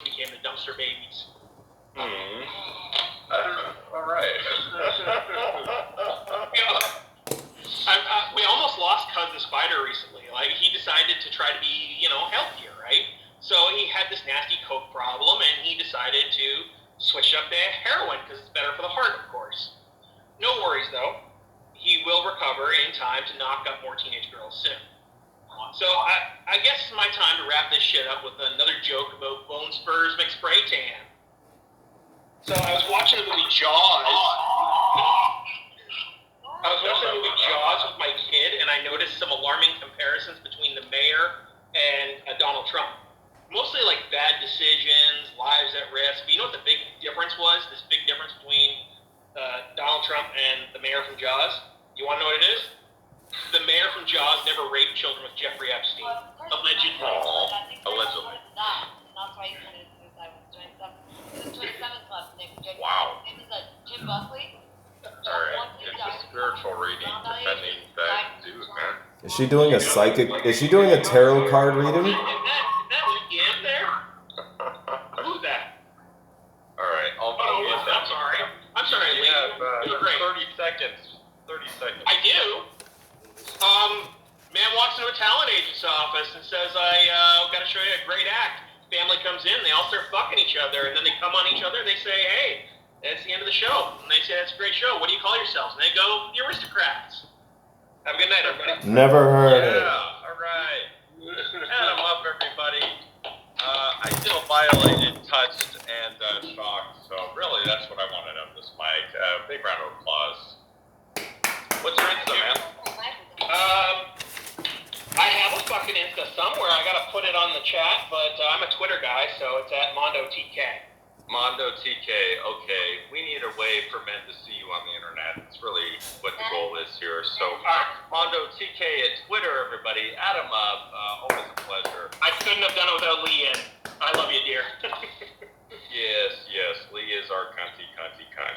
became the dumpster babies. All right. We almost lost Cuz the Spider recently. Like, he decided to try to be, healthier, right? So he had this nasty coke problem, and he decided to switch up to heroin because it's better for the heart, of course. No worries, though. He will recover in time to knock up more teenage girls soon. So I guess it's my time to wrap this shit up with another joke about bone spurs McSpray tan. So I was watching the movie Jaws. With my kid, and I noticed some alarming comparisons between the mayor and Donald Trump. Mostly like bad decisions, lives at risk. But you know what the big difference was? This big difference between Donald Trump and the mayor from Jaws? You want to know what it is? The mayor from Jaws never raped children with Jeffrey Epstein. Allegedly. Allegedly. That's why he committed suicide with 27 club. Wow. His name is Jim Buckley. Alright, it's a spiritual reading defending that dude, man. Is she doing a psychic? Is she doing a tarot card reading? Is that Lee in there? Who's that? Alright, I'll get that. I'm sorry, Lee. You have 30 seconds. 30 seconds. I do. Man walks into a talent agent's office and says, I got to show you a great act. Family comes in, they all start fucking each other, and then they come on each other, they say, hey, that's the end of the show. And they say, that's a great show. What do you call yourselves? And they go, the Aristocrats. Have a good night, everybody. Never heard it. Yeah, alright. Adam up, everybody. I feel violated, touched, and shocked. So really, that's what I wanted on this mic. Big round of applause. What's your Insta, man? I have a fucking Insta somewhere. I gotta put it on the chat, but I'm a Twitter guy, so it's at MondoTK. Mondo TK, okay. We need a way for men to see you on the internet. It's really what the goal is here. So, Mondo TK at Twitter, everybody. Add him up. Always a pleasure. I couldn't have done it without Lee in. I love you, dear. Yes. Lee is our cunty.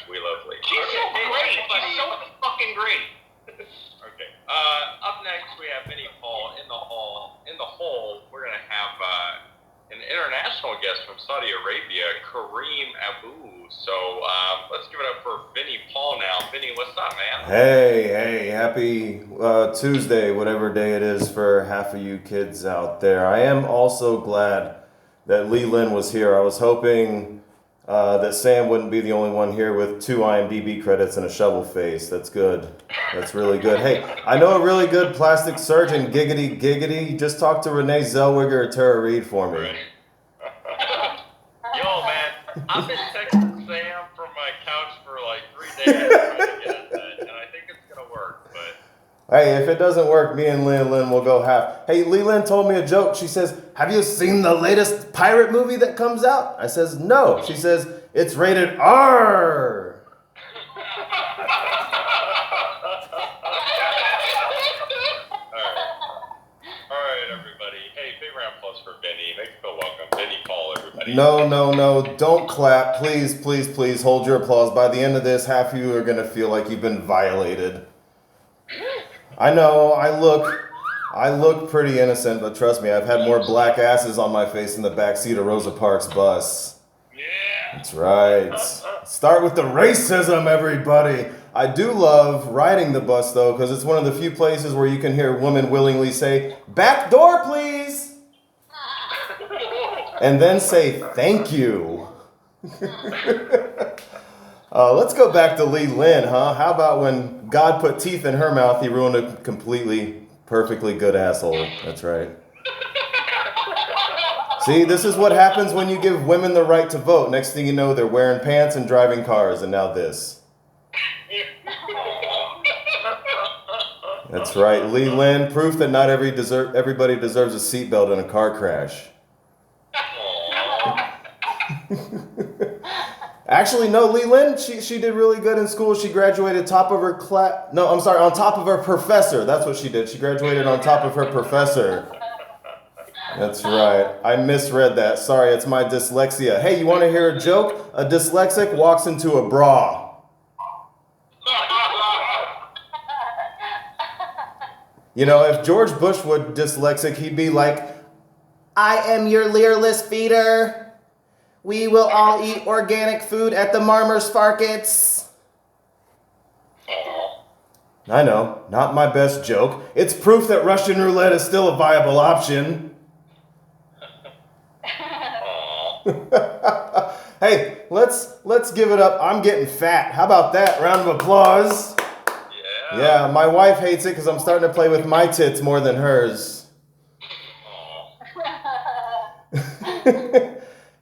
We love Lee. She's so great. She's so fucking great. Okay. Up next, we have Vinnie Paul in the hall. In the hole, we're going to have an international guest from Saudi Arabia, Kareem Abu. So let's give it up for Vinnie Paul now. Vinnie, what's up, man? Hey, happy Tuesday, whatever day it is for half of you kids out there. I am also glad that Lee Lin was here. I was hoping that Sam wouldn't be the only one here with 2 IMDb credits and a shovel face. That's good. That's really good. Hey, I know a really good plastic surgeon, giggity. Just talk to Renee Zellweger or Tara Reid for me. Right. Yo, man, I've been texting Sam from my couch for like 3 days trying to get at that, and I think it's going to work, but... Hey, if it doesn't work, me and Lin will go half. Hey, Lee Lin told me a joke. She says, have you seen the latest pirate movie that comes out? I says, no. She says, it's rated R. All right, everybody. Hey, big round of applause for Vinnie. Make him feel welcome. Vinnie Paul, everybody. No. Don't clap. Please hold your applause. By the end of this, half of you are going to feel like you've been violated. I know, I look pretty innocent, but trust me, I've had more black asses on my face in the backseat of Rosa Parks' bus. Yeah. That's right. Start with the racism, everybody. I do love riding the bus, though, because it's one of the few places where you can hear women willingly say, back door, please! And then say, thank you. Let's go back to Lee Lin, huh? How about when God put teeth in her mouth, he ruined a completely, perfectly good asshole. That's right. See, this is what happens when you give women the right to vote. Next thing you know, they're wearing pants and driving cars, and now this. That's right. Lee Lin, proof that not everybody deserves a seatbelt in a car crash. Actually, no, Lee Lin, she did really good in school. She graduated top of her class. No, I'm sorry, on top of her professor. That's what she did. She graduated on top of her professor. That's right. I misread that. Sorry, it's my dyslexia. Hey, you want to hear a joke? A dyslexic walks into a bra. You know, if George Bush were dyslexic, he'd be like, I am your leerless feeder. We will all eat organic food at the Marmor's Farkets. Oh. I know, not my best joke. It's proof that Russian roulette is still a viable option. Oh. Hey, let's give it up. I'm getting fat. How about that? Round of applause. Yeah. Yeah, my wife hates it because I'm starting to play with my tits more than hers. Oh.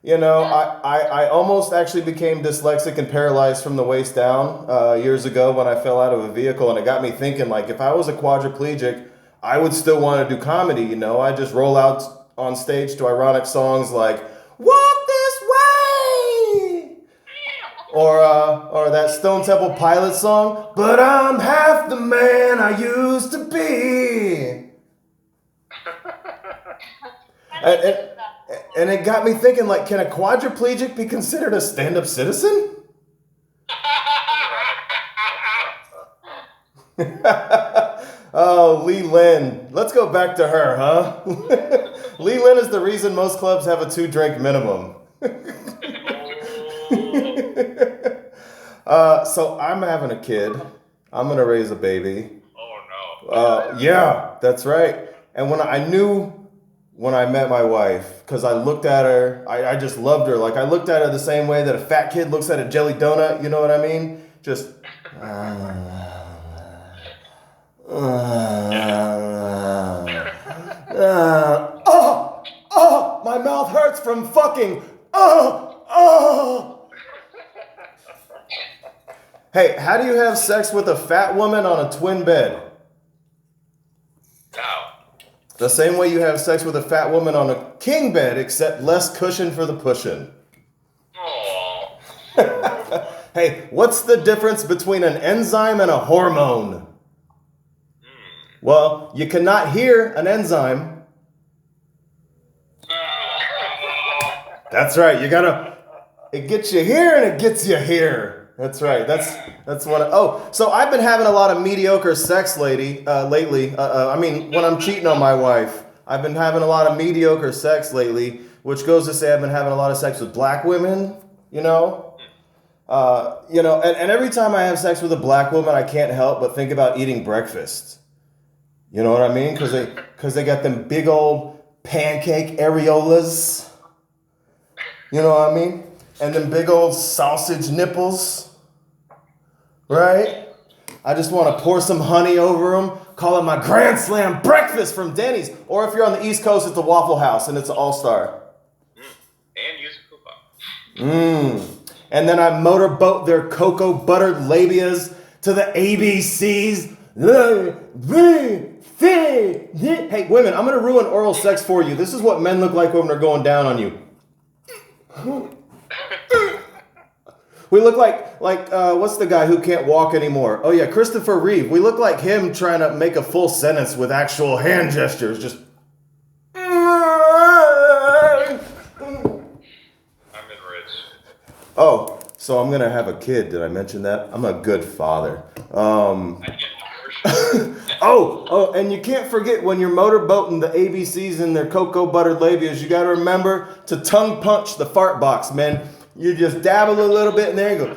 You know, I almost actually became dyslexic and paralyzed from the waist down years ago when I fell out of a vehicle, and it got me thinking, like, if I was a quadriplegic, I would still want to do comedy, you know? I just roll out on stage to ironic songs like, "Walk This Way!" Or that Stone Temple Pilots song, "But I'm half the man I used to be." And it got me thinking, like, can a quadriplegic be considered a stand-up citizen? Oh, Lee Lynn. Let's go back to her, huh? Lee Lynn is the reason most clubs have a 2-drink minimum. So I'm having a kid. I'm going to raise a baby. Oh no. Yeah, that's right. And when I met my wife, because I looked at her, I just loved her. Like, I looked at her the same way that a fat kid looks at a jelly donut, you know what I mean? Just, my mouth hurts from fucking, Hey, how do you have sex with a fat woman on a twin bed? Now. The same way you have sex with a fat woman on a king bed, except less cushion for the pushin'. Oh. Hey, what's the difference between an enzyme and a hormone? Well, you cannot hear an enzyme. That's right. It gets you here and it gets you here. That's right. That's what. So I've been having a lot of mediocre sex lately. I mean, when I'm cheating on my wife, I've been having a lot of mediocre sex lately, which goes to say I've been having a lot of sex with black women. You know, and every time I have sex with a black woman, I can't help but think about eating breakfast. You know what I mean? Because they got them big old pancake areolas. You know what I mean? And them big old sausage nipples. Right? I just want to pour some honey over them, call it my Grand Slam breakfast from Denny's. Or if you're on the East Coast, it's a Waffle House and it's an all-star. And use a coupon. And then I motorboat their cocoa buttered labias to the ABCs. Hey, women, I'm going to ruin oral sex for you. This is what men look like when they're going down on you. We look like what's the guy who can't walk anymore? Oh yeah, Christopher Reeve. We look like him trying to make a full sentence with actual hand gestures. Just. I'm enriched. Oh, so I'm gonna have a kid. Did I mention that? I'm a good father. I get an abortion. Oh, and you can't forget when you're motorboating the ABCs and their cocoa buttered labias, you gotta remember to tongue punch the fart box, man. You just dabble a little bit and there you go.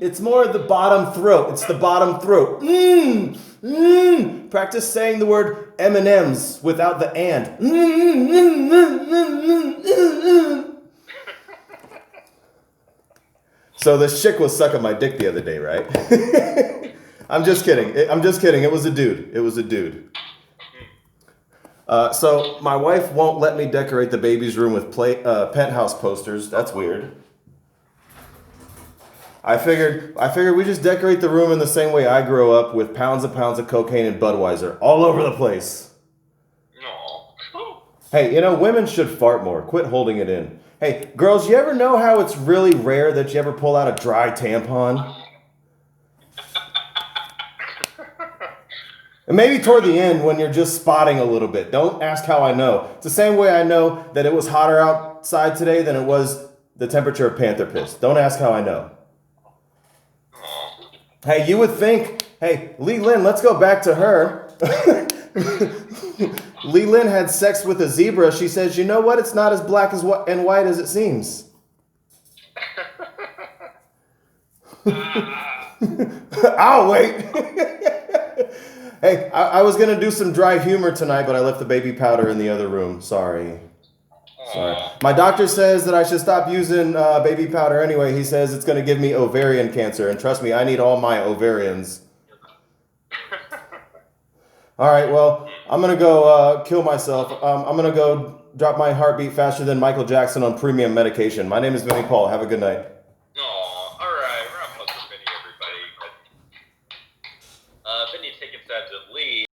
It's more of the bottom throat. It's the bottom throat. Practice saying the word M&M's without the and. So this chick was sucking my dick the other day, right? I'm just kidding. It was a dude. So my wife won't let me decorate the baby's room with penthouse posters. That's weird. I figured we just decorate the room in the same way I grew up, with pounds of cocaine and Budweiser all over the place. No. Hey, women should fart more. Quit holding it in. Hey, girls, you ever know how it's really rare that you ever pull out a dry tampon? And maybe toward the end when you're just spotting a little bit. Don't ask how I know. It's the same way I know that it was hotter outside today than it was the temperature of panther piss. Don't ask how I know. Hey, you would think, hey, Lee Lynn, let's go back to her. Lee Lin had sex with a zebra. She says, you know what? It's not as black as and white as it seems. I'll wait. Hey, I was going to do some dry humor tonight, but I left the baby powder in the other room. Sorry. My doctor says that I should stop using baby powder anyway. He says it's going to give me ovarian cancer. And trust me, I need all my ovarians. All right, well, I'm going to go kill myself. I'm going to go drop my heartbeat faster than Michael Jackson on premium medication. My name is Vinnie Paul. Have a good night.